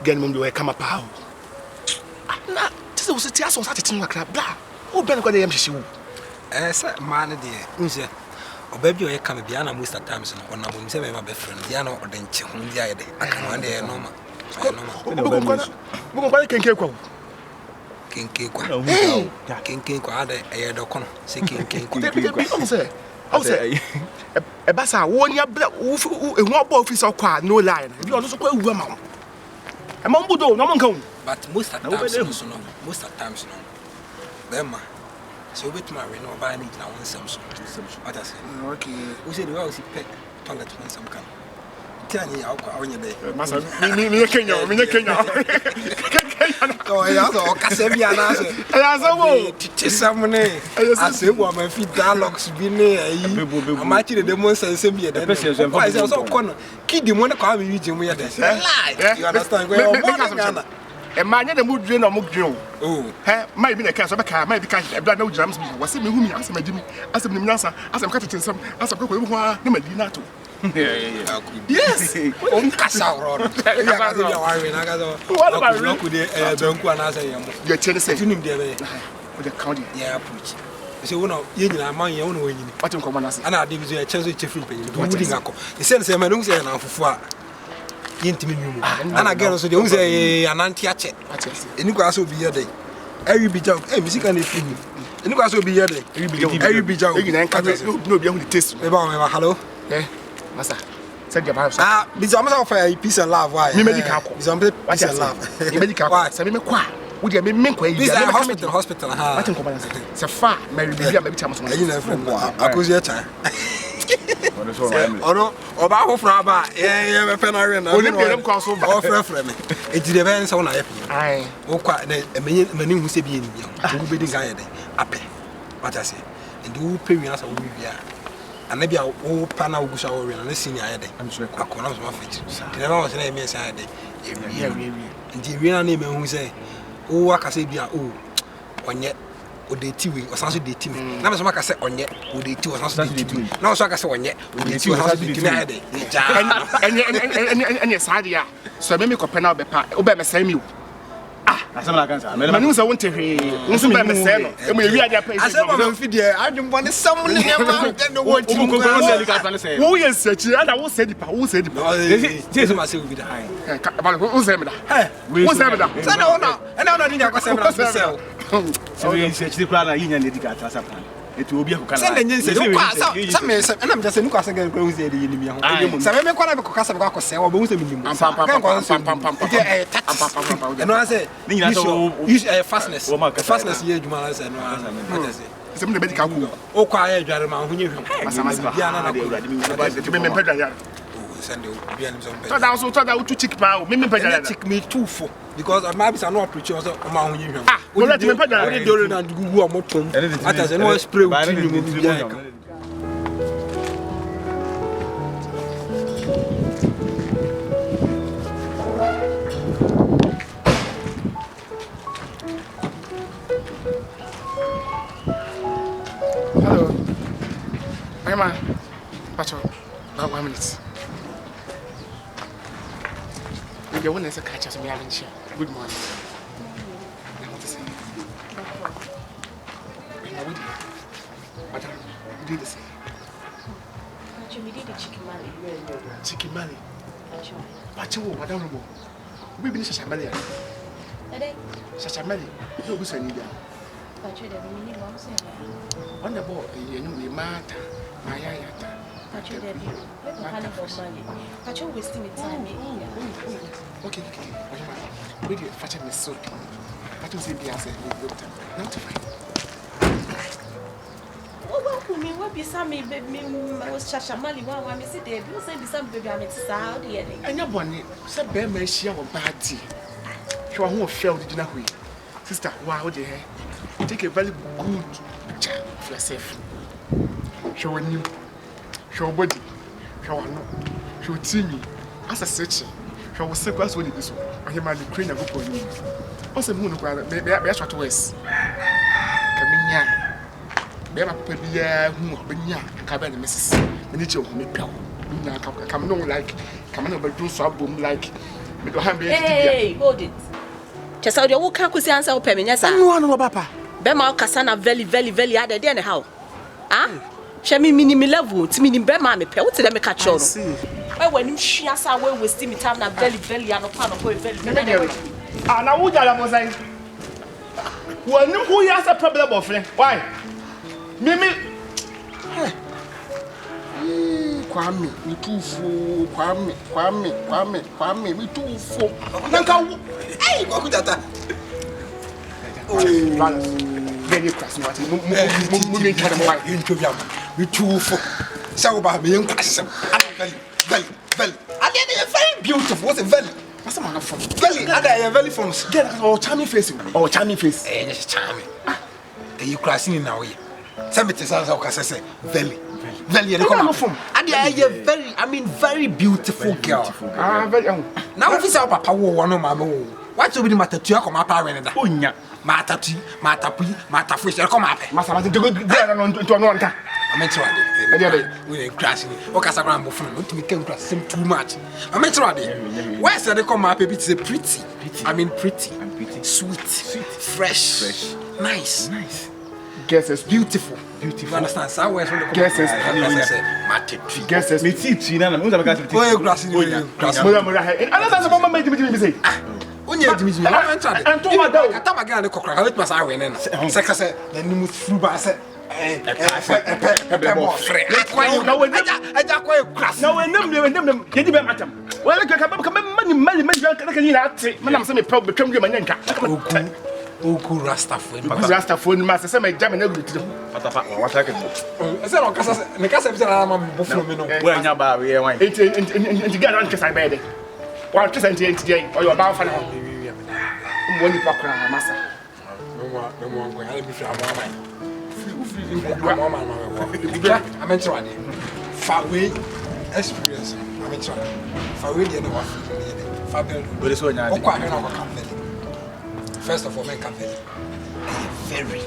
Get mum do come up how. Na, this was a tear so such a thing like blah. Oh, Ben, what I am she. Sir, man, dear. Unse. O baby, I come Biana most of times on a woman, say my best friend, Diana or then Chihun the idea. I can one day, no, What can Keko? King Cake, a docon, seeking King. I say, a bassa, 1 year black, and what office or quad, no line. You are also quite woman. A mambudo, no one come. But most of the times, no. Them, so with my no buy me now on some. What I say, Okay. Who said, well, she pet toilet when some come. Tell me, I'll call you there. Master, me, Kenya. Oh, yeah, Cassavia, someone, I say, well, my feet dialogues be near you. Might the demons and send me a person. Why is also corner? Kid, you want to call me, you understand where and my name would drain or mook drill. Oh, might be a cast of a car, might be catching a blood no jams. Was it me whom you asked my Jimmy, asked him Nasa, asked him cutting some, asked a cook, no, Medina too. Yes, Cassaro. What about Donku and Asa? Your tennis said, you need the county. Yeah, preach. So, no, you know, my own way. What you come on us? And I did a chance with Chief. He said, I'm not saying I'm for intimate. And I get also the say an anti-atchet. And you guys will be your day. Every bit of a music and a and you guys will be your day. Every bit of no be only taste. Hello, eh, Master. Said your house. Ah, Bizarre of a peace and love. Why? Medical. Bizarre, peace and love. Medical. Why? Say me qua. Would you be men? This is hospital. I think it's a far. Mary, maybe time. You know, I could your time. Oh no, about Fraba, yeah, Penarian, Olympian Council, or friend. It depends on I. Oh, quite a many who say be in you, be the guy up. What I say, and do pay us a week. And maybe I'll pan out Gusha or in the senior. I'm sure I can my feet. Never was a name inside. And the real name who say, oh, I can say, be oh, on yet. Or the TV or something the team. Now, as I say on yet, would the two or something the team. Now, so I can say on yet, would the two or something the and yes, idea. So, maybe compare now, obey the same you. Ah, as I can say, I want to hear. Also, by the same, and we are there. I said, I'm feeding. I don't want someone in the world to go. Who is such? And I will say the power said, this must be the high. Who's them? Who's them? And I'm not in your myself. So we search the plan in the Gata. It will be a can and I'm just saying, because again, grows the enemy. So I make one of the Casablanca say, or both of them. And I say, use a fastness, fastness here, you must say. Some medical oh, quiet, Jarman, when you send you. But I also thought I would to check my check me too for because I might be not preacher among you. Ah, well, let me put that during and go more to as a no spray. Hello, Emma. Patrol, about 1 minute. The one is a catch us, me haven't share. Good morning. I want to say, Madam, you did the same. We did the chicken mali. Chicken mali. Pacho, Madam, we been such a mali. Such a mali. No, we say, Pacho, the meaning of saying, on the board, you know, we matter. My ayata. Pacho, the money. Pacho, wasting time. Okay. We did fetch me soap. Pacho said, yes, not to find. Oh, me, what be some me was Shashamali, one, I miss it there. You say, be some baby, I'm out here. And your bonnet, some bear may share a bad tea. You are who failed the dinner. Sister, wow, dear. Take a very good picture of yourself. Show you, show body, show no, show teeny, as a searching. Show was sequence when it is. I am the crane of a you. Also, moon, maybe I shot west. Camina, Bema Pebia, whom Benya, Cabin, Mrs. Miniature, make come no like, come on over do some boom like Hey, hold it. Just how you can't see answer open me, yes, sir. No, papa. Bema Kasana very hard there how? Ah? Shemi minimum level, to me Bema me pay. What did I make a show? When you see us away with steamy time, and very, and a pan of very. Ah, now who was I? Well, no, who has a problem of it? Why? Mimi. Kwame, we too full. Kwame, we too full. Hey, what could that? Very cross. We too full. So about me and Cassim. Very. I did very beautiful. What's a very? What's a man from? Very, I very from. Get our charming face. Oh, charming face. Eh, it's charming. You crossing in our way. Somebody says, I say, very. Very, very beautiful girl. Ah, very young. Now, if it's our papa, one of my own. What's over the matter to come up? Matafish, come up. Massa, to go to another. I meant to we crashing. Okay, I'm moving to become crossing too much. I meant to where's the come up? It's a pretty. Pretty, sweet, fresh, nice. Guess it's beautiful. You understand? So where's the guess is matter. Guess is me teach you. I'm going to go to grass. Another mama made me say. Onye adimi mi na entra de antoma da o atama ga ne kokra ha betuma sa we ne no se ka se na nimu furu ba se mo fre na we aja kwa class na we nem ye di be matam we le ka mani ka ni na ate me na se me problem twam ma nyanka oku rastafone ma se me jam na gudu patapa wa ta ke se no kasa ne kasa bi se na ma bo furu me no we anya ba we wan enti ga ran kasa be de one percent or your bound for now. Money pakra massa. No more going. I be free. I'm in trouble. Far away experience. I'm in trouble. Far away, you know what? Fabio. But it's when I come. First of all, men come very.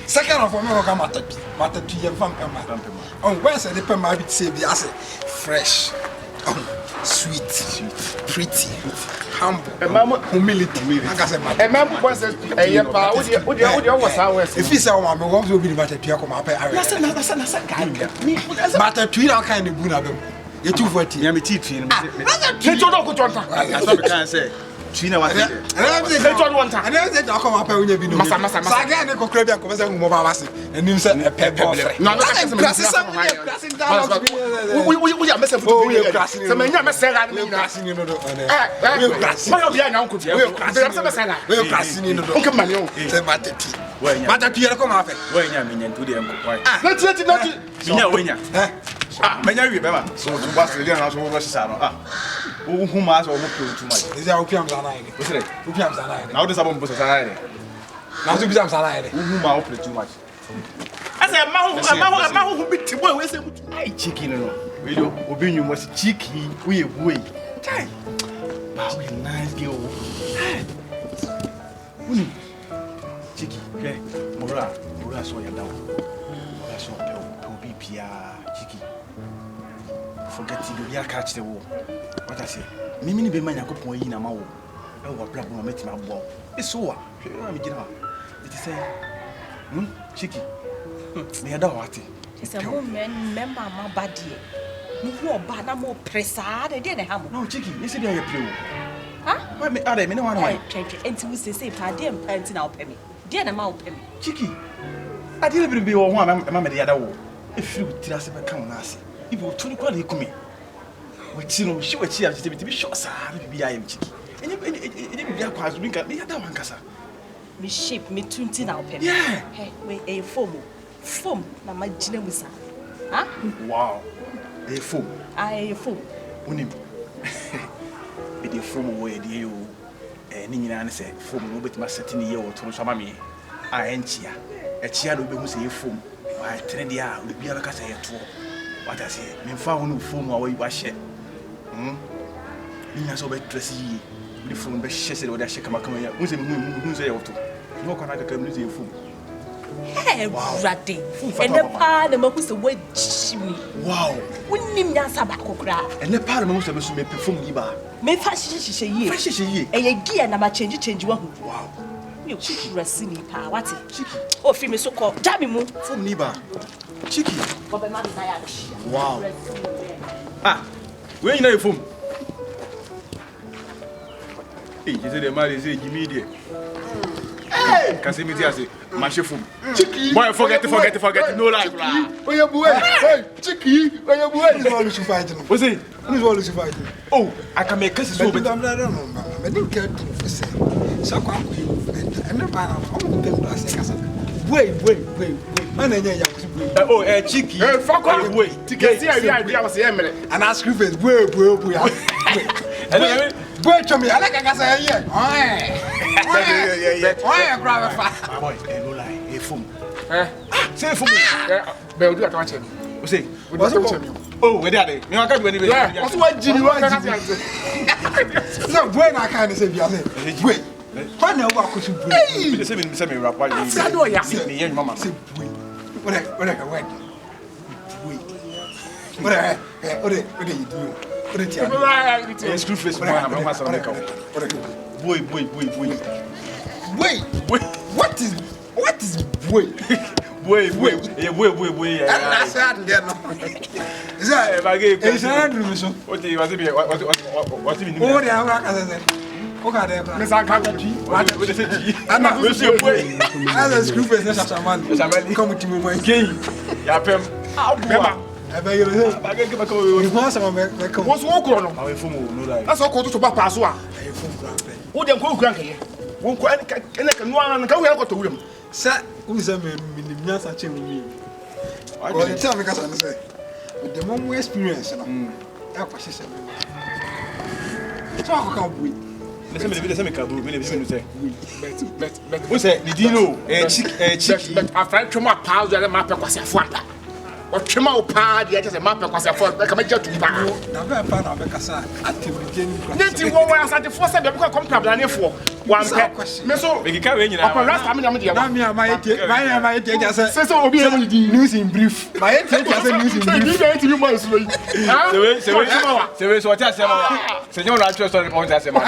Second of all, me come matter to your vampire. On Wednesday, the pema bit say the asset fresh, sweet, pretty, humble, humility. A man was a if he's our mamma, what will be the matter to your come up? Matter to your kind of bunabum. You're too forty. I'm a teaching. I say. China was there. They don't want to. And then they come up when you be no. Massa. Again, they go crazy and come and move our and you said a pebble. No, that's classing down. We are messing with classing. Some men are messing classing in the we're classing in the okay, man. Say, but you come up. When you're meaning to the uncle. Not. Ah, many remember. So, what's the general who has or too much? Is there opium? Now, this album was a salad. Now, to be some salad. Whom I open too much. I said, a man who beat you with a chicken. We do, Obinu was cheeky, we wait. Wow, nice girl. Chicky, Mora, so you're down. That's what be Pia, Chicky. Forget to catch the war. What I say, Mimi be man, I could point in a mouth. Oh, what black woman met my ball. It's so. It is Chicky. Me ada what? It's a woman, member, my body. No bad, more pressad, I didn't have no Chicky. You said I play. Huh? Why me are me no one? And to say, I didn't pant in our penny. Dear amount penny. Chicky. I didn't be one, mamma, the other one. If you tell us about come nasty. If you told you come which you know, she was here to be short, sir. Be I am Chicky. And you be a quite drink at me at that one, Cassa. Me shape me 20 now, penny. Yeah, we a foam, na my genius. Huh? Wow, a foam. I foam. Unim. It is from where you and Nina said, foam, but my setting year or to Samami. I ain't here. A chair will be say foam. I train the hour will be a cassa at 2. What I say, me found no foam away wash it. Nina so bad dressy. The phone be shested or that she come here. Who's a moon say to? No, can I come to your foam? Hey, Raddy. And the part of my who's a word. Wow. Wouldn't him dance about cocra. And the part of most of us may perform Iba. May fashion she ye. Fashion ye. A year and I'm a change one. Wow. You cheeky racini pa. What's it? Cheeky. Oh, female so called. Jammy move from Niba. Cheeky. Wow. Ah, where you know from? Hey, you say the man is a Jimmy. Hey, can see me there say, Mashifum. Cheeky. Boy, forget, no life. Where you boy? Hey, Cheeky. Where you boy? Is all you fight. What's it? Who's all you fight? Oh, I can make cases over. I'm not I didn't care to say. So come with and the man, I'm going to say, wait. Oh, Cheeky. Hey, fuck off. Wait. Ticket here, I was here. And I screw face, wait. Wait to me, I like I say, yeah. Why, grab a boy, no lie, a fool. Say for me. But do I want him? Say, what's the oh, where are they? You can't do anything. What's what Jimmy wants? No, when I can't say, wait. When I walk with you, the same rap. I know you see me, young mama. What I went. What do you do? Screw face, boy. Wait. What is wait? Wait. I said there no. Is that if I gave? Is that permission? What do you want to be? What do you mean? Oh, they are like I said. Okay, there. Miss Akaji. What do you say? I'm not going to wait. As a screw face, that's a man. Come to me, my king. Yapem. I beg you. What's walk on? That's all called to pass one. Who then go cranky? Won't go and can we have to him? Sir, who's a man? Such a me. Well, you tell me because I say, with the moment experience, so I can't wait. Let's make a cabo. But what's that? Did you know? Chick, I find to my pals that map was a founder. Or Chimo party, I just a map was a founder. Come to power. Never found out because I actively didn't want to force them to come to Blania for one question. So, we can't win. So, be able to do news in brief. My news in brief. So, what I said, Senor, I trust on the point. I said, my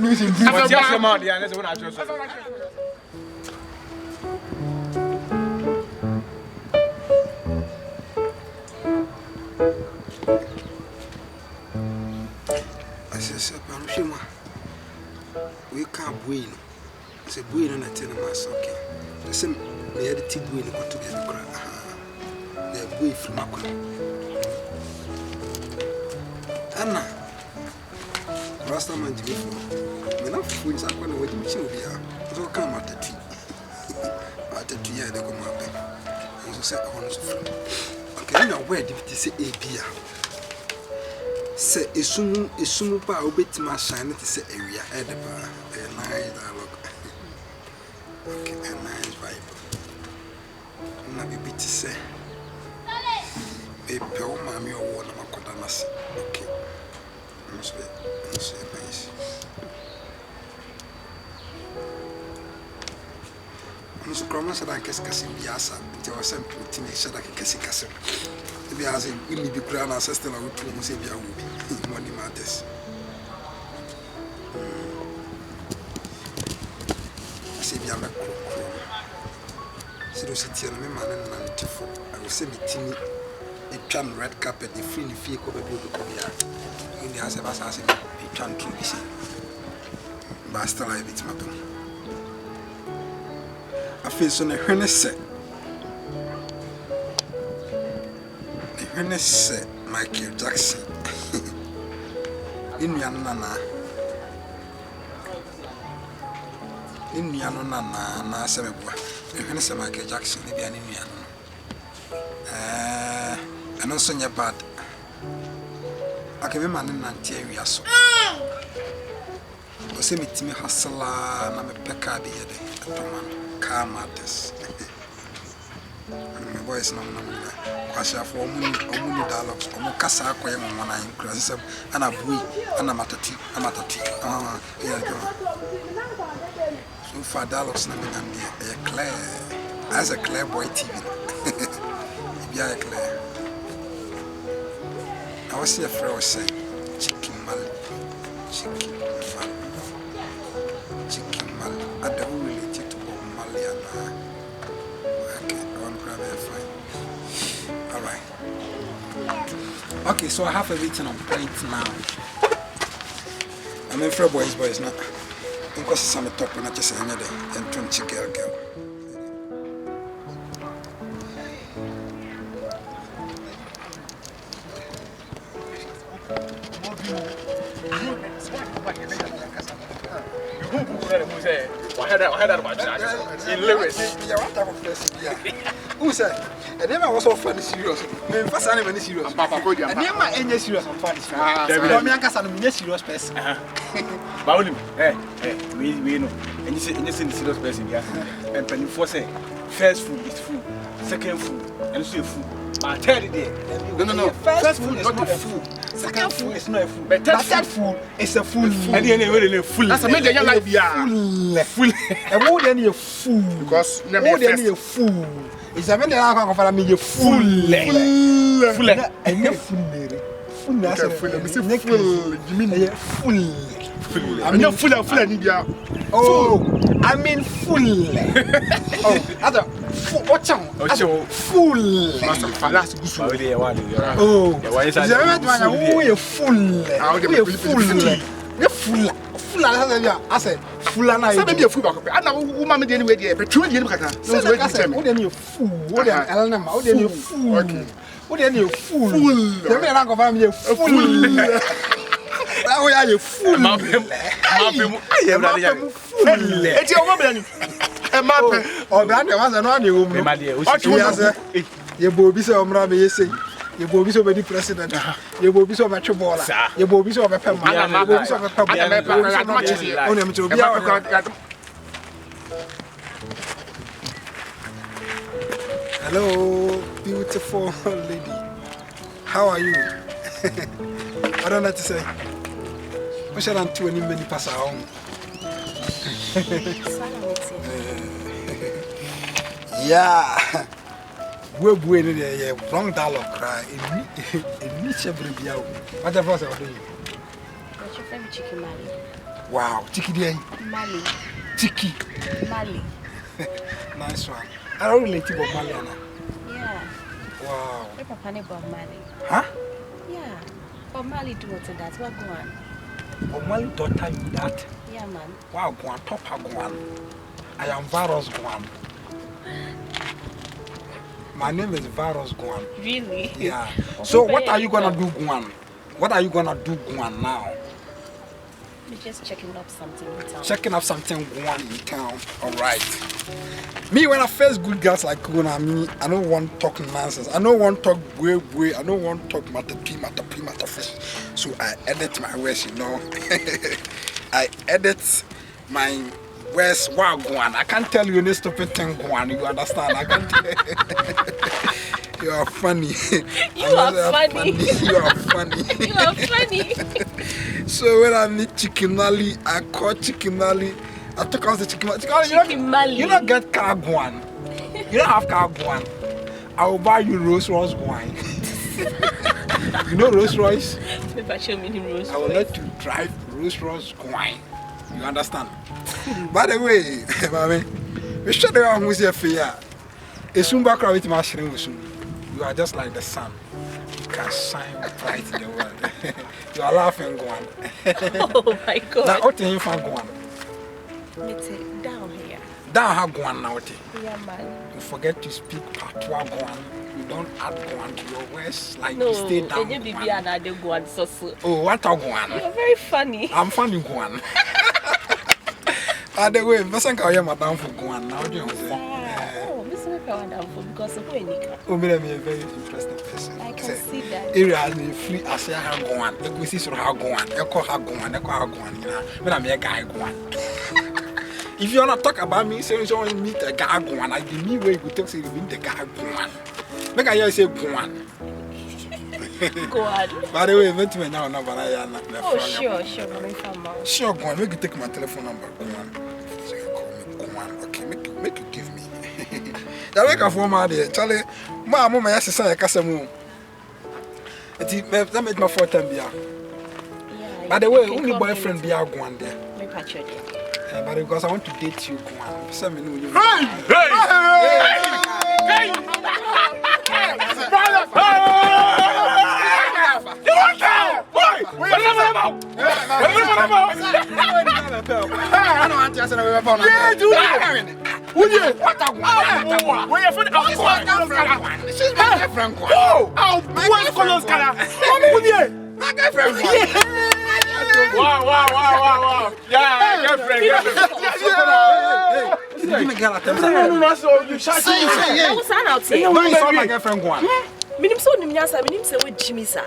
news in brief. I just am out there, and that's what I trust. We can't win. It's a win and I tell them my socket. The same, we had a tip win got together. They're way from Makuna. Anna Rasta man to be for. Enough fools are going to wait to chill here. So come at the tea. At the tea, they come up. And so say, I want to from. Okay, now where did you say a beer? Say a sumu pa obet my shine to say area edipa a nice dialogue. Okay, a nice vibe. Na be to say a pel mammy or one of my codanas. Okay, must be nice. I'm so promise that I guess Cassim Biasa, there was some putting a shot like a Cassim. Be as a really be grand ancestor of two Musibia money matters. I say, be a macro. So, sit here, man, and 94. I will send it to me a tram red carpet, the free vehicle of the in the answer, as I say, a tram to be seen. But I still have it, madam. I feel so a harness set. Ernest Michael Jackson in Yanana na Semebua. Ernest Michael Jackson, maybe an Indian. And also your bad. I can remember Nantia so. O se mitimi hasala na me peka de yede atoman car matters. My boys no kwasha for omuni dialogues omo kasa akoye mo na nkura sesem ana bui ana matati yeah so for dialogues na me na clear. As a clear boy TV. Yeah, clear. I was here for say chicken mal. I don't relate to Bob Marley and okay, I want to grab it fine. Alright. Okay, so I have everything on point now. I'm in for boys now. Because some top and I just say another and 20 girl. Who said? I never was so funny serious. Me first I never serious. Papa go there. I never any serious on funny. Ah, me anka san me serious person. Ba onim. We know. And you say serious person here. And penny for say first food is food, second food, and so food. But third day. No. First food is not a food. Second food is not a food. But third food is a food. And then we full. That's a me dey like full. And who then you fool? Because never you fool. It's a very hard one for me you fool. Full. And you fool. I'm not full of India. Oh, I mean full. Oh, other full. Oh, is that one? Full. I said, full and I said, maybe a fool. I know woman anyway, but 2 years. What then you fool? What then you fool? What then you fool? The man of family fool. How are you fool? I am fool. It's your woman. A map or that was an army woman. You will be so many say. You will be so many president. You will be so much of all. You will be so much of a hello, beautiful lady. How are you? I don't know what to say. What shall I do when you pass out? Yeah. We're waiting there. Wrong dialogue cry. It needs every year. What the first of doing? What's your favorite chicken, Mali? Wow, Tiki day. Mali. Tiki. Mali. Nice one. I don't relate to Bob Marley, Anna. Yeah. Wow. Your papa name Bob Marley. Huh? Yeah. Bob Marley do what that. What go on? Bob Marley daughter you that? Yeah, man. Wow, go on top of go on. I am Varus Guan. My name is Varus Guan. Really? Yeah. So what are you gonna do, Guan? What are you gonna do, Guan, now? We're just checking up something in town. Checking up something, Guan, in town. Alright. Me, when I face good girls like Guan, I don't want to talk nonsense. I don't want to talk way. I don't want to talk matter fish. So I edit my words, you know. I edit my words. Wow, Guan. I can't tell you any stupid thing, Guan. You understand? I can't tell you. You are funny. You are funny. You are funny. You are funny. So when I meet Chicken Mali, I call Chicken Mali. I took out the Chicken Mali. You don't get car Guan. You don't have car Guan. I will buy you Rolls Royce wine. You know Rolls Royce? Maybe show me Rolls Royce. I will let you drive Rolls Royce wine. You understand? By the way, mommy, we should have who's here for you. It's soon back with my shrimp. You are just like the sun. You can shine bright in the world. You are laughing, Guan. Oh my God. Now, what do you find, Guan? Let's take down here. Down how Guan now? Yeah, man. You forget to speak patois, Guan. You don't add Guan to your words. Like no, you stay down. No, you another Guan so. Oh, what a Guan? You're very funny. I'm funny, Guan. By the way, I'm not Madame for Guan now. Because of Wenika. Oh, me, I'm a very interesting person. I can see that. Area has been free as I have gone. The Guisis or have gone. Echo have gone. Echo have gone. When I'm a guy gone. If you want to talk about me, say you want to meet a guy gone. I give me where you talk say you meet the guy gone. Make I say gone. Go on. By the way, meet me now. Oh, sure. Sure, gone. Make you take my telephone number. Gone. Ya make for ma de. Chale, ma mo ya sesa ya kasa mu. Eti me make my fourth time bia. By the way, only boyfriend be a go on there. Me patch you there. But because I want to date you, go on. Say me know you. Hey! Wow. Yeah, girlfriend. Give me girl attempt. No, so you shout. I was out here. No, you saw my girlfriend go on. Minim so nim nyasa, minim se we Jimmy sir.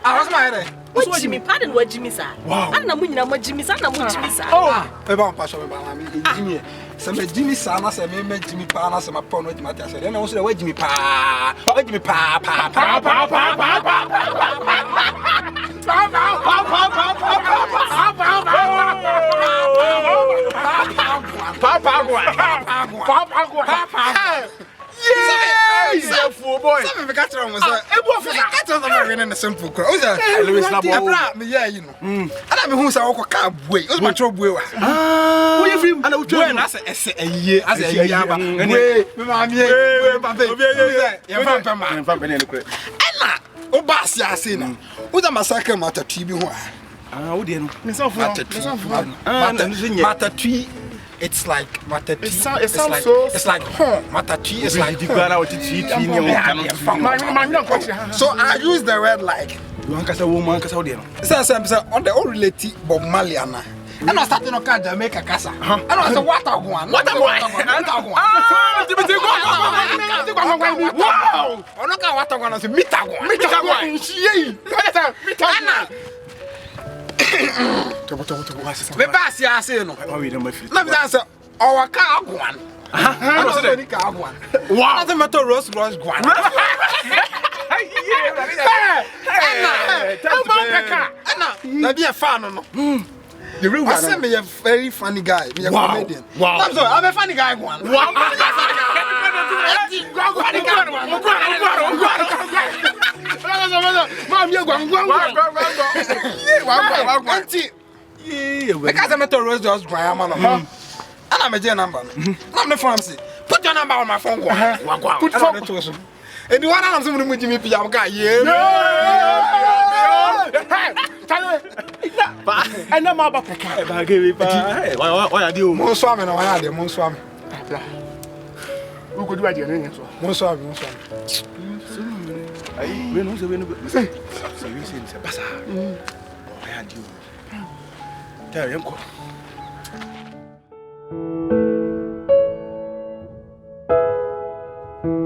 What's my head? What Jimmy? Pardon what Jimmy sir. Wow. Ana mu nyina mo Jimmy sir, na mo Jimmy sir. Eba on passion me ba me Jimmy. Se me Jimmy sir na se me Jimmy pa na se ma pon no Jimmy tia se. Na wo so we Jimmy pa. We Jimmy pa. Yeah, fool boy. Some of the catcher was a catcher in a simple crowd. Louis Labo, me, yeah, you know. And I mean, who's our car boy? It was my trouble. Where you from? I know when I say a year as a year. Obasia say na. Who's a massacre matter tree? Who did Matter tree. It's like matatui. It sounds so. It's like matatui. It's like so I use the word like. You want to say woman? Because how do you know? Say on the old relative Bob Marley ana. And I started to catch Jamaica casa. And I said what a one. Wow. I'm not what I want to say. Mita me pass ya say no. Let me answer. Our car one. I don't say any car one. Wow. Doesn't matter Rose one. Be a fan no. The real one. I me a very funny guy. Me a comedian. Wow. I'm sorry. I'm a funny guy one. Wow. Mom, you go. Because I'm a Rose just Graham and I'm a number. I'm the pharmacy. Put your number on my phone. Put phone to us. And you want to have something with me, Piam guy. And I'm about to why are you? Mon swam and I had mon swam. Who could do it? Mon swam. We know the way. So you say it's a bazaar. I had you. Tell him.